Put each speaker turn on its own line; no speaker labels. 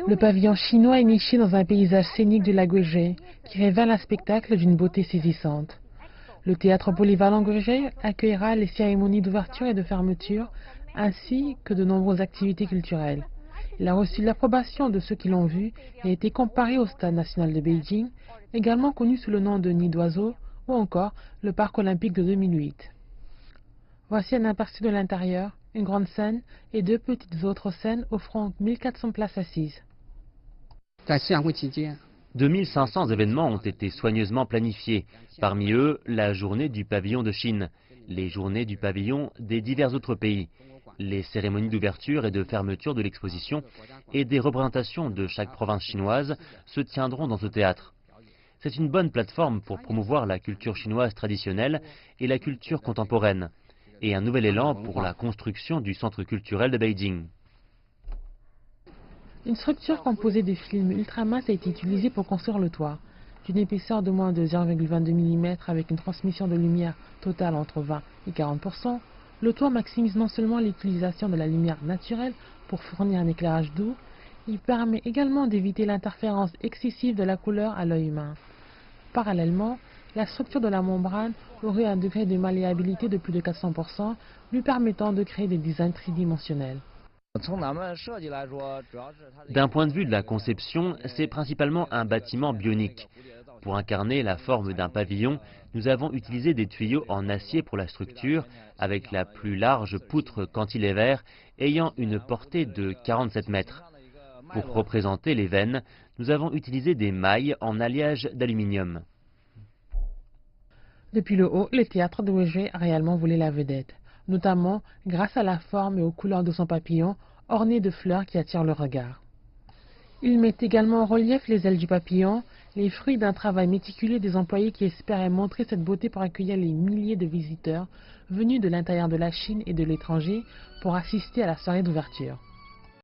Le pavillon chinois est niché dans un paysage scénique du lac Guizhou qui révèle un spectacle d'une beauté saisissante. Le théâtre polyvalent Guizhou accueillera les cérémonies d'ouverture et de fermeture, ainsi que de nombreuses activités culturelles. Il a reçu l'approbation de ceux qui l'ont vu et a été comparé au Stade national de Beijing, également connu sous le nom de Nid d'Oiseau, ou encore le Parc olympique de 2008. Voici un aperçu de l'intérieur, une grande scène et deux petites autres scènes offrant 1400 places assises.
2500 événements ont été soigneusement planifiés, parmi eux la journée du pavillon de Chine, les journées du pavillon des divers autres pays, les cérémonies d'ouverture et de fermeture de l'exposition et des représentations de chaque province chinoise se tiendront dans ce théâtre. C'est une bonne plateforme pour promouvoir la culture chinoise traditionnelle et la culture contemporaine, et un nouvel élan pour la construction du centre culturel de Beijing.
Une structure composée de films ultraminces a été utilisée pour construire le toit. D'une épaisseur de moins de 0,22 mm avec une transmission de lumière totale entre 20 et 40%, le toit maximise non seulement l'utilisation de la lumière naturelle pour fournir un éclairage doux, il permet également d'éviter l'interférence excessive de la couleur à l'œil humain. Parallèlement, la structure de la membrane aurait un degré de malléabilité de plus de 400%, lui permettant de créer des designs tridimensionnels.
D'un point de vue de la conception, c'est principalement un bâtiment bionique. Pour incarner la forme d'un pavillon, nous avons utilisé des tuyaux en acier pour la structure, avec la plus large poutre cantilever ayant une portée de 47 mètres. Pour représenter les veines, nous avons utilisé des mailles en alliage d'aluminium.
Depuis le haut, le théâtre de Guizhou a réellement volé la vedette, notamment grâce à la forme et aux couleurs de son papillon, orné de fleurs qui attirent le regard. Il met également en relief les ailes du papillon, les fruits d'un travail méticuleux des employés qui espéraient montrer cette beauté pour accueillir les milliers de visiteurs venus de l'intérieur de la Chine et de l'étranger pour assister à la soirée d'ouverture.